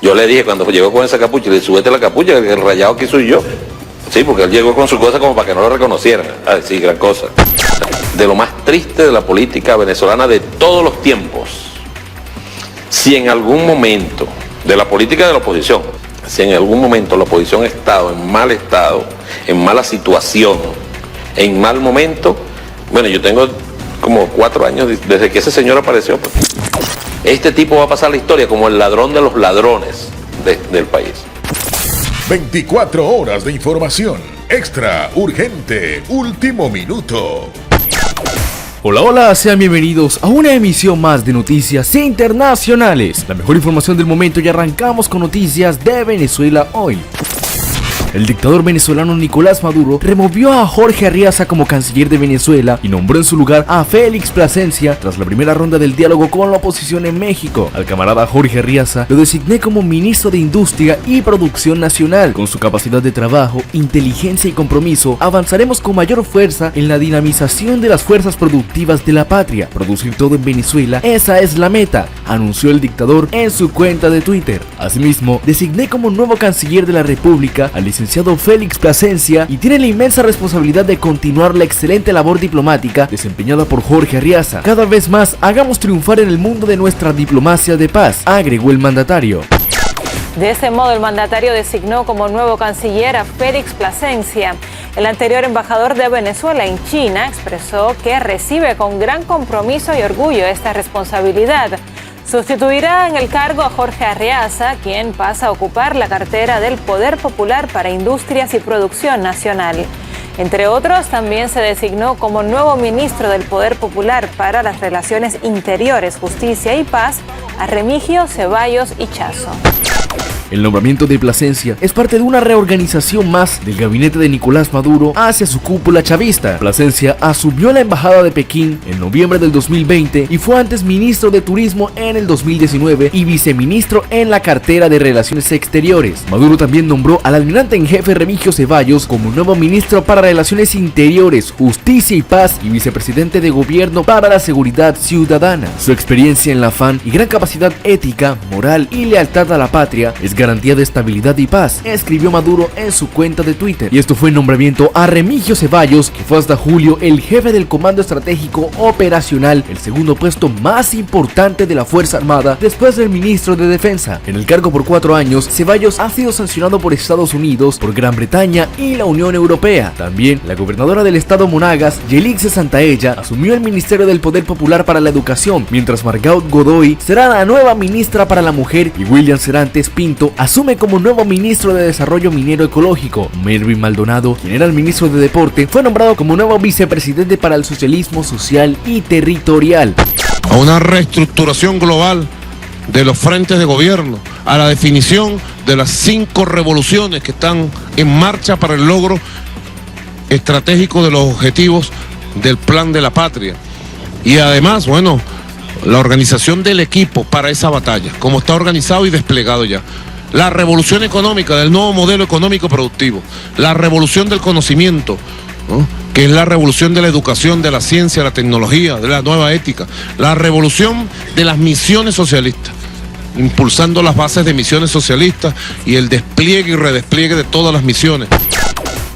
Yo le dije cuando llegó con esa capucha, le dije, súbete la capucha, que el rayado aquí soy yo. Sí, porque él llegó con su cosa como para que no lo reconocieran. Ah, sí, gran cosa. De lo más triste de la política venezolana de todos los tiempos. Si en algún momento, de la política de la oposición, si en algún momento la oposición ha estado, en mala situación, en mal momento, bueno, yo tengo como 4 años desde que ese señor apareció. Pues. Este tipo va a pasar la historia como el ladrón de los ladrones del país. 24 horas de información. Extra, urgente, último minuto. Hola, hola, sean bienvenidos a una emisión más de Noticias Internacionales. La mejor información del momento y arrancamos con noticias de Venezuela hoy. El dictador venezolano Nicolás Maduro removió a Jorge Arriaza como canciller de Venezuela y nombró en su lugar a Félix Plasencia tras la primera ronda del diálogo con la oposición en México. Al camarada Jorge Arriaza lo designé como ministro de Industria y Producción Nacional. Con su capacidad de trabajo, inteligencia y compromiso, avanzaremos con mayor fuerza en la dinamización de las fuerzas productivas de la patria. Producir todo en Venezuela, esa es la meta, anunció el dictador en su cuenta de Twitter. Asimismo, designé como nuevo canciller de la República al licenciado Félix Plasencia y tiene la inmensa responsabilidad de continuar la excelente labor diplomática desempeñada por Jorge Arriaza. Cada vez más hagamos triunfar en el mundo de nuestra diplomacia de paz, agregó el mandatario. De este modo, el mandatario designó como nuevo canciller a Félix Plasencia. El anterior embajador de Venezuela en China expresó que recibe con gran compromiso y orgullo esta responsabilidad. Sustituirá en el cargo a Jorge Arriaza, quien pasa a ocupar la cartera del Poder Popular para Industrias y Producción Nacional. Entre otros, también se designó como nuevo ministro del Poder Popular para las Relaciones Interiores, Justicia y Paz a Remigio Ceballos Ichazo. El nombramiento de Plasencia es parte de una reorganización más del gabinete de Nicolás Maduro hacia su cúpula chavista. Plasencia asumió la embajada de Pekín en noviembre del 2020 y fue antes ministro de Turismo en el 2019 y viceministro en la cartera de Relaciones Exteriores. Maduro también nombró al almirante en jefe Remigio Ceballos como nuevo ministro para Relaciones Interiores, Justicia y Paz y vicepresidente de Gobierno para la Seguridad Ciudadana. Su experiencia en la FAN y gran capacidad ética, moral y lealtad a la patria es garantía de estabilidad y paz, escribió Maduro en su cuenta de Twitter. Y esto fue el nombramiento a Remigio Ceballos, que fue hasta julio el jefe del Comando Estratégico Operacional, el segundo puesto más importante de la Fuerza Armada después del ministro de Defensa. En el cargo por 4 años, Ceballos ha sido sancionado por Estados Unidos, por Gran Bretaña y la Unión Europea. También la gobernadora del estado Monagas, Yelixe Santaella, asumió el Ministerio del Poder Popular para la Educación, mientras Margaut Godoy será la nueva ministra para la Mujer y William Serantes Pinto asume como nuevo ministro de Desarrollo Minero Ecológico. Melvin Maldonado, quien era el ministro de Deporte, fue nombrado como nuevo vicepresidente para el socialismo social y territorial. A una reestructuración global de los frentes de gobierno, a la definición de las 5 revoluciones que están en marcha para el logro estratégico de los objetivos del plan de la patria. Y además, bueno, la organización del equipo para esa batalla, como está organizado y desplegado ya. La revolución económica del nuevo modelo económico productivo, la revolución del conocimiento, ¿no?, que es la revolución de la educación, de la ciencia, la tecnología, de la nueva ética, la revolución de las misiones socialistas, impulsando las bases de misiones socialistas y el despliegue y redespliegue de todas las misiones.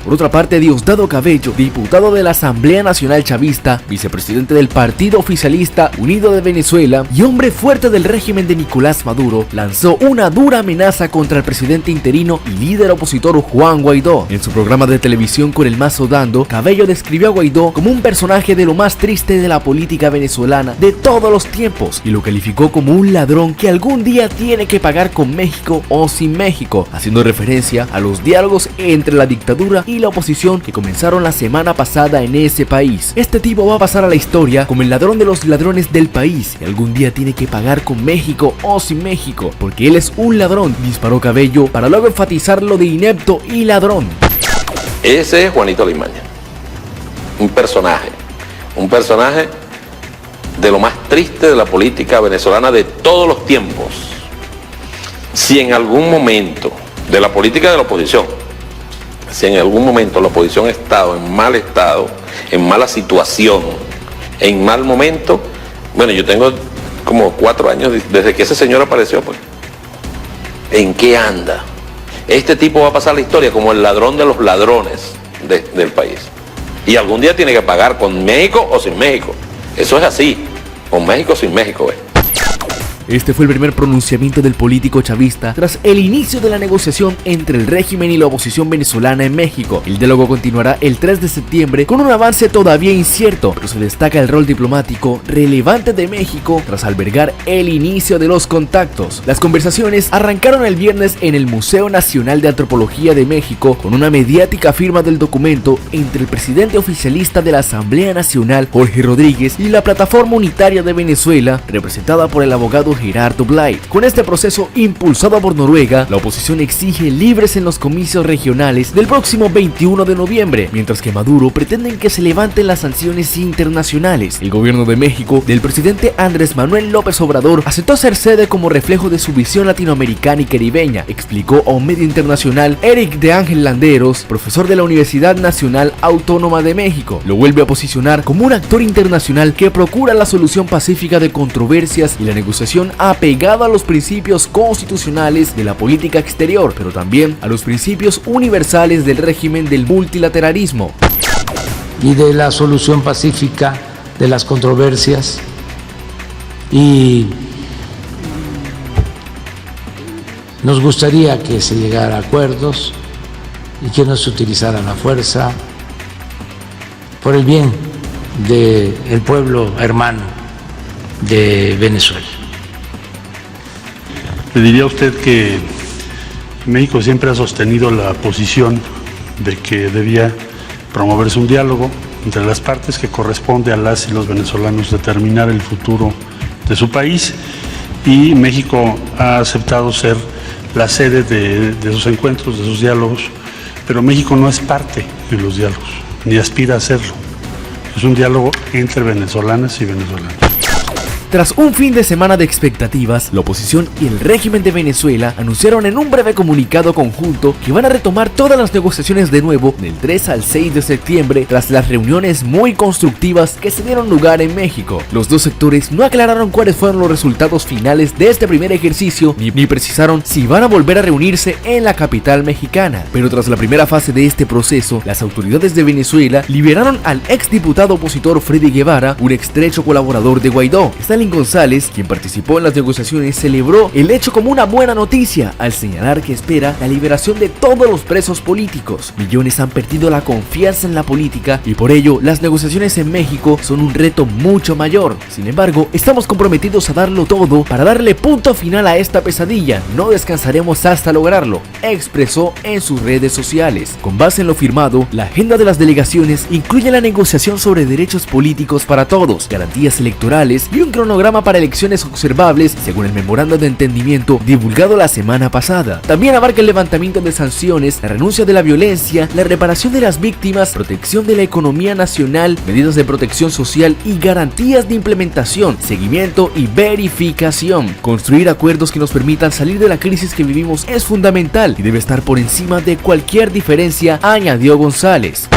Por otra parte, Diosdado Cabello, diputado de la Asamblea Nacional Chavista, vicepresidente del Partido Oficialista Unido de Venezuela y hombre fuerte del régimen de Nicolás Maduro, lanzó una dura amenaza contra el presidente interino y líder opositor Juan Guaidó. En su programa de televisión Con el Mazo Dando, Cabello describió a Guaidó como un personaje de lo más triste de la política venezolana de todos los tiempos y lo calificó como un ladrón que algún día tiene que pagar con México o sin México, haciendo referencia a los diálogos entre la dictadura y la oposición que comenzaron la semana pasada en ese país. Este tipo va a pasar a la historia como el ladrón de los ladrones del país y algún día tiene que pagar con México o sin México, porque él es un ladrón, disparó Cabello para luego enfatizarlo de inepto y ladrón. Ese es Juanito Alimaña, un personaje de lo más triste de la política venezolana de todos los tiempos. Si en algún momento de la política de la oposición, si en algún momento la oposición ha estado, en mala situación, en mal momento, bueno, yo tengo como 4 años desde que ese señor apareció, pues. ¿En qué anda? Este tipo va a pasar la historia como el ladrón de los ladrones del país. Y algún día tiene que pagar con México o sin México. Eso es así, con México o sin México. Este fue el primer pronunciamiento del político chavista tras el inicio de la negociación entre el régimen y la oposición venezolana en México. El diálogo continuará el 3 de septiembre con un avance todavía incierto, pero se destaca el rol diplomático relevante de México tras albergar el inicio de los contactos. Las conversaciones arrancaron el viernes en el Museo Nacional de Antropología de México con una mediática firma del documento entre el presidente oficialista de la Asamblea Nacional, Jorge Rodríguez, y la Plataforma Unitaria de Venezuela, representada por el abogado Gerardo Blay. Con este proceso impulsado por Noruega, la oposición exige libres en los comicios regionales del próximo 21 de noviembre, mientras que Maduro pretende que se levanten las sanciones internacionales. El gobierno de México, del presidente Andrés Manuel López Obrador, aceptó ser sede como reflejo de su visión latinoamericana y caribeña, explicó a un medio internacional Eric de Ángel Landeros, profesor de la Universidad Nacional Autónoma de México. Lo vuelve a posicionar como un actor internacional que procura la solución pacífica de controversias y la negociación apegada a los principios constitucionales de la política exterior, pero también a los principios universales del régimen del multilateralismo. Y de la solución pacífica de las controversias, y nos gustaría que se llegara a acuerdos y que no se utilizara la fuerza por el bien del pueblo hermano de Venezuela. Le diría a usted que México siempre ha sostenido la posición de que debía promoverse un diálogo entre las partes, que corresponde a las y los venezolanos determinar el futuro de su país, y México ha aceptado ser la sede de esos encuentros, de esos diálogos, pero México no es parte de los diálogos, ni aspira a serlo. Es un diálogo entre venezolanas y venezolanos. Tras un fin de semana de expectativas, la oposición y el régimen de Venezuela anunciaron en un breve comunicado conjunto que van a retomar todas las negociaciones de nuevo del 3 al 6 de septiembre tras las reuniones muy constructivas que se dieron lugar en México. Los dos sectores no aclararon cuáles fueron los resultados finales de este primer ejercicio ni precisaron si van a volver a reunirse en la capital mexicana. Pero tras la primera fase de este proceso, las autoridades de Venezuela liberaron al exdiputado opositor Freddy Guevara, un estrecho colaborador de Guaidó. González, quien participó en las negociaciones, celebró el hecho como una buena noticia al señalar que espera la liberación de todos los presos políticos. Millones han perdido la confianza en la política y por ello las negociaciones en México son un reto mucho mayor. Sin embargo, estamos comprometidos a darlo todo para darle punto final a esta pesadilla. No descansaremos hasta lograrlo, expresó en sus redes sociales. Con base en lo firmado, la agenda de las delegaciones incluye la negociación sobre derechos políticos para todos, garantías electorales y un cronograma para elecciones observables según el memorando de entendimiento divulgado la semana pasada. También abarca el levantamiento de sanciones, la renuncia de la violencia, la reparación de las víctimas, protección de la economía nacional, medidas de protección social y garantías de implementación, seguimiento y verificación. Construir acuerdos que nos permitan salir de la crisis que vivimos es fundamental y debe estar por encima de cualquier diferencia, añadió González.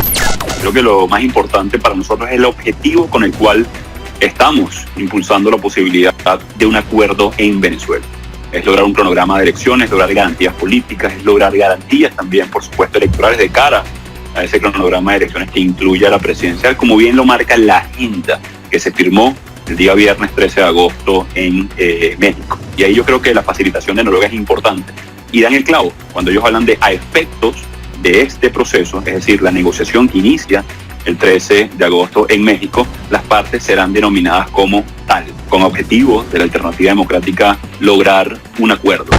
Creo que lo más importante para nosotros es el objetivo con el cual estamos impulsando la posibilidad de un acuerdo en Venezuela. Es lograr un cronograma de elecciones, lograr garantías políticas, es lograr garantías también, por supuesto, electorales de cara a ese cronograma de elecciones que incluya la presidencial, como bien lo marca la agenda que se firmó el día viernes 13 de agosto en México. Y ahí yo creo que la facilitación de Noruega es importante. Y dan el clavo cuando ellos hablan de a efectos de este proceso, es decir, la negociación que inicia el 13 de agosto en México, las partes serán denominadas como tal, con objetivo de la alternativa democrática lograr un acuerdo.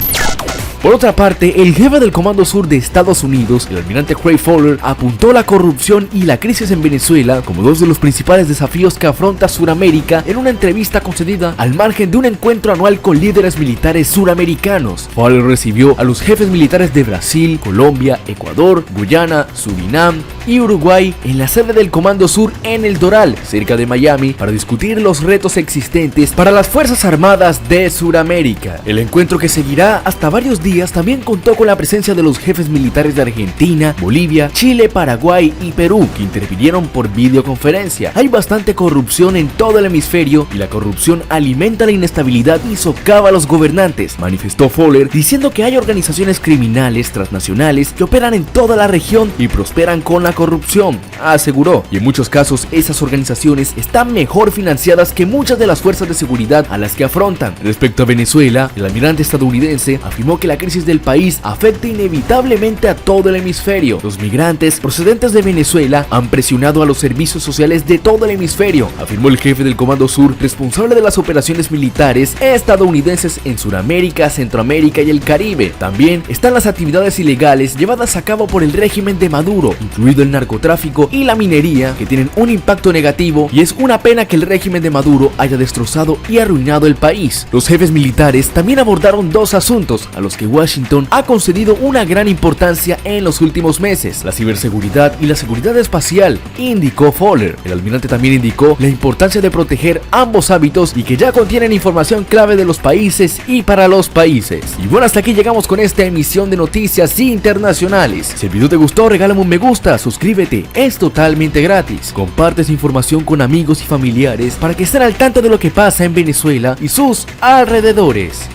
Por otra parte, el jefe del Comando Sur de Estados Unidos, el almirante Craig Fowler, apuntó la corrupción y la crisis en Venezuela como dos de los principales desafíos que afronta Suramérica en una entrevista concedida al margen de un encuentro anual con líderes militares suramericanos. Fowler recibió a los jefes militares de Brasil, Colombia, Ecuador, Guyana, Surinam y Uruguay en la sede del Comando Sur en El Doral, cerca de Miami, para discutir los retos existentes para las Fuerzas Armadas de Suramérica. El encuentro, que seguirá hasta varios días noticias también contó con la presencia de los jefes militares de Argentina, Bolivia, Chile, Paraguay y Perú, que intervinieron por videoconferencia. Hay bastante corrupción en todo el hemisferio y la corrupción alimenta la inestabilidad y socava a los gobernantes, manifestó Fowler, diciendo que hay organizaciones criminales transnacionales que operan en toda la región y prosperan con la corrupción, aseguró, y en muchos casos esas organizaciones están mejor financiadas que muchas de las fuerzas de seguridad a las que afrontan. Respecto a Venezuela, el almirante estadounidense afirmó que la crisis del país afecta inevitablemente a todo el hemisferio. Los migrantes procedentes de Venezuela han presionado a los servicios sociales de todo el hemisferio, afirmó el jefe del Comando Sur, responsable de las operaciones militares estadounidenses en Sudamérica, Centroamérica y el Caribe. También están las actividades ilegales llevadas a cabo por el régimen de Maduro, incluido el narcotráfico y la minería, que tienen un impacto negativo, y es una pena que el régimen de Maduro haya destrozado y arruinado el país. Los jefes militares también abordaron dos asuntos a los que Washington ha concedido una gran importancia en los últimos meses: la ciberseguridad y la seguridad espacial, indicó Fowler. El almirante también indicó la importancia de proteger ambos hábitos y que ya contienen información clave de los países y para los países. Y bueno, hasta aquí llegamos con esta emisión de noticias internacionales. Si el video te gustó, regálame un me gusta, suscríbete, es totalmente gratis. Comparte esa información con amigos y familiares para que estén al tanto de lo que pasa en Venezuela y sus alrededores.